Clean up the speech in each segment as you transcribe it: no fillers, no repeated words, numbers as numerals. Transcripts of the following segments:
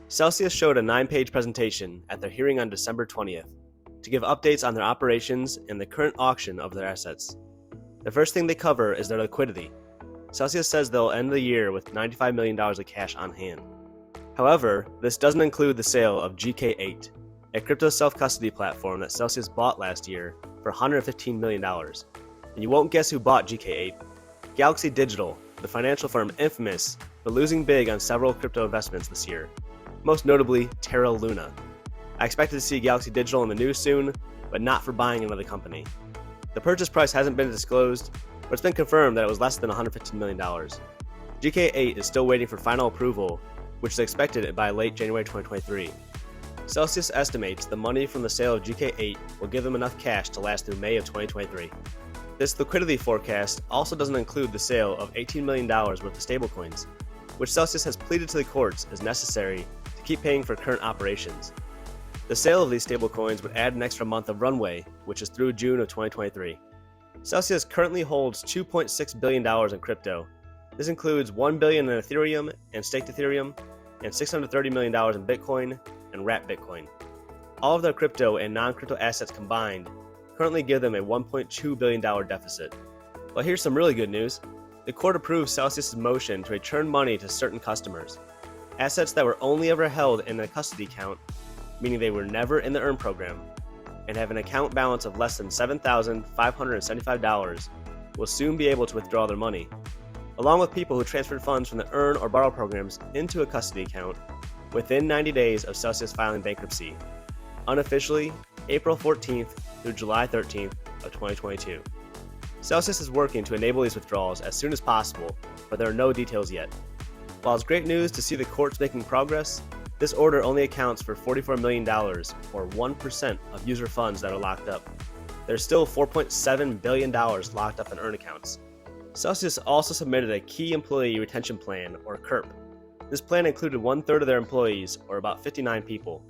Celsius showed a 9-page presentation at their hearing on December 20th to give updates on their operations and the current auction of their assets. The first thing they cover is their liquidity. Celsius says they'll end the year with $95 million of cash on hand. However, this doesn't include the sale of GK8, a crypto self-custody platform that Celsius bought last year for $115 million. And you won't guess who bought GK8. Galaxy Digital, the financial firm infamous for losing big on several crypto investments this year, most notably Terra Luna. I expected to see Galaxy Digital in the news soon, but not for buying another company. The purchase price hasn't been disclosed, but it's been confirmed that it was less than $115 million. GK8 is still waiting for final approval, which is expected by late January 2023. Celsius estimates the money from the sale of GK8 will give them enough cash to last through May of 2023. This liquidity forecast also doesn't include the sale of $18 million worth of stablecoins, which Celsius has pleaded to the courts is necessary to keep paying for current operations. The sale of these stablecoins would add an extra month of runway, which is through June of 2023. Celsius currently holds $2.6 billion in crypto. This includes $1 billion in Ethereum and staked Ethereum, and $630 million in Bitcoin and wrapped Bitcoin. All of their crypto and non-crypto assets combined currently give them a $1.2 billion deficit. But here's some really good news. The court approved Celsius' motion to return money to certain customers. Assets that were only ever held in a custody account, meaning they were never in the EARN program, and have an account balance of less than $7,575 will soon be able to withdraw their money, along with people who transferred funds from the EARN or Borrow programs into a custody account within 90 days of Celsius filing bankruptcy, unofficially April 14th through July 13th of 2022. Celsius is working to enable these withdrawals as soon as possible, but there are no details yet. While it's great news to see the courts making progress, this order only accounts for $44 million, or 1% of user funds that are locked up. There's still $4.7 billion locked up in EARN accounts. Celsius also submitted a Key Employee Retention Plan, or KERP. This plan included 1/3 of their employees, or about 59 people.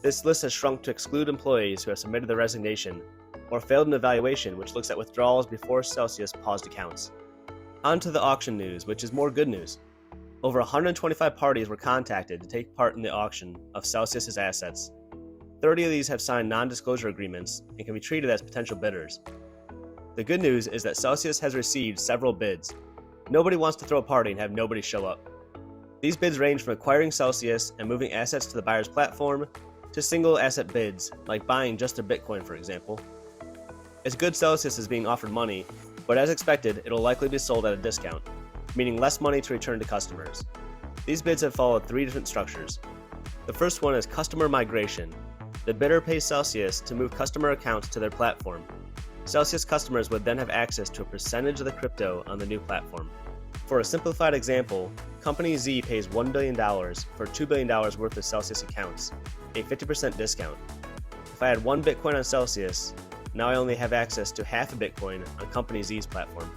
This list has shrunk to exclude employees who have submitted their resignation or failed an evaluation which looks at withdrawals before Celsius paused accounts. On to the auction news, which is more good news. Over 125 parties were contacted to take part in the auction of Celsius' assets. 30 of these have signed non-disclosure agreements and can be treated as potential bidders. The good news is that Celsius has received several bids. Nobody wants to throw a party and have nobody show up. These bids range from acquiring Celsius and moving assets to the buyer's platform to single asset bids, like buying just their Bitcoin, for example. It's good Celsius is being offered money, but as expected, it'll likely be sold at a discount, meaning less money to return to customers. These bids have followed 3 different structures. The first one is customer migration. The bidder pays Celsius to move customer accounts to their platform. Celsius customers would then have access to a percentage of the crypto on the new platform. For a simplified example, Company Z pays $1 billion for $2 billion worth of Celsius accounts, a 50% discount. If I had 1 Bitcoin on Celsius, now I only have access to half a Bitcoin on Company Z's platform.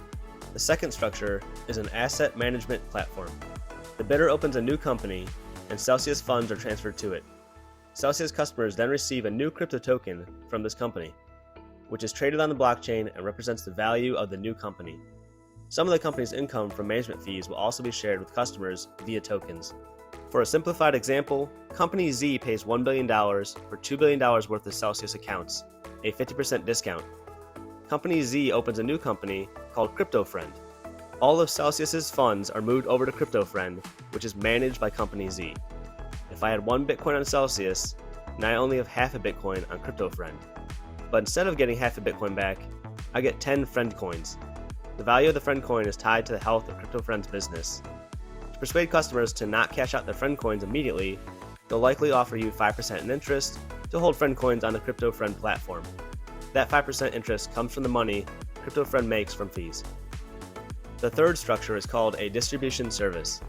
The second structure is an asset management platform. The bidder opens a new company, and Celsius funds are transferred to it. Celsius customers then receive a new crypto token from this company, which is traded on the blockchain and represents the value of the new company. Some of the company's income from management fees will also be shared with customers via tokens. For a simplified example, Company Z pays $1 billion for $2 billion worth of Celsius accounts, a 50% discount. Company Z opens a new company called CryptoFriend. All of Celsius's funds are moved over to CryptoFriend, which is managed by Company Z. If I had 1 Bitcoin on Celsius, now I only have half a Bitcoin on CryptoFriend. But instead of getting half a Bitcoin back, I get 10 Friend Coins. The value of the Friend Coin is tied to the health of CryptoFriend's business. To persuade customers to not cash out their Friend Coins immediately, they'll likely offer you 5% in interest to hold Friend Coins on the CryptoFriend platform. That 5% interest comes from the money CryptoFriend makes from fees. The third structure is called a distribution service.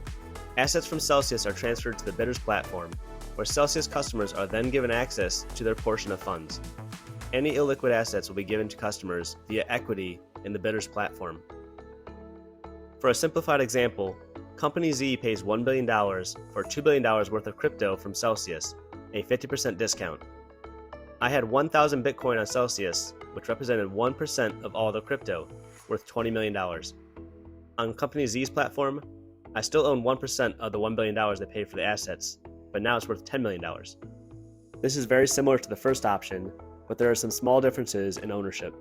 Assets from Celsius are transferred to the bidder's platform, where Celsius customers are then given access to their portion of funds. Any illiquid assets will be given to customers via equity in the bidder's platform. For a simplified example, Company Z pays $1 billion for $2 billion worth of crypto from Celsius, a 50% discount. I had 1,000 Bitcoin on Celsius, which represented 1% of all the crypto, worth $20 million. On Company Z's platform, I still own 1% of the $1 billion they paid for the assets, but now it's worth $10 million. This is very similar to the first option, but there are some small differences in ownership.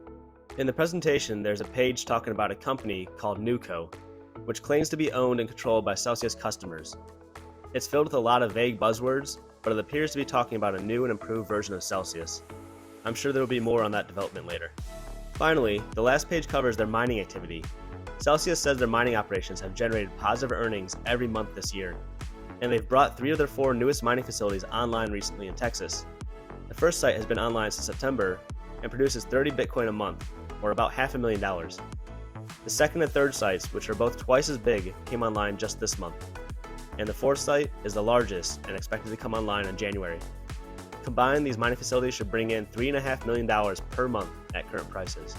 In the presentation, there's a page talking about a company called Newco, which claims to be owned and controlled by Celsius customers. It's filled with a lot of vague buzzwords, but it appears to be talking about a new and improved version of Celsius. I'm sure there will be more on that development later. Finally, the last page covers their mining activity. Celsius says their mining operations have generated positive earnings every month this year, and they've brought 3 of their 4 newest mining facilities online recently in Texas. The first site has been online since September and produces 30 Bitcoin a month, or about $500,000. The second and third sites, which are both twice as big, came online just this month, and the fourth site is the largest and expected to come online in January. Combined, these mining facilities should bring in $3.5 million per month at current prices.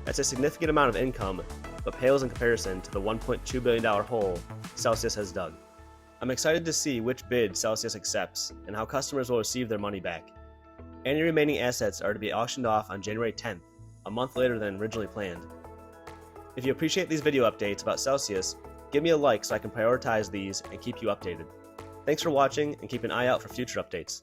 That's a significant amount of income, but pales in comparison to the $1.2 billion hole Celsius has dug. I'm excited to see which bid Celsius accepts and how customers will receive their money back. Any remaining assets are to be auctioned off on January 10th, a month later than originally planned. If you appreciate these video updates about Celsius, give me a like so I can prioritize these and keep you updated. Thanks for watching, and keep an eye out for future updates.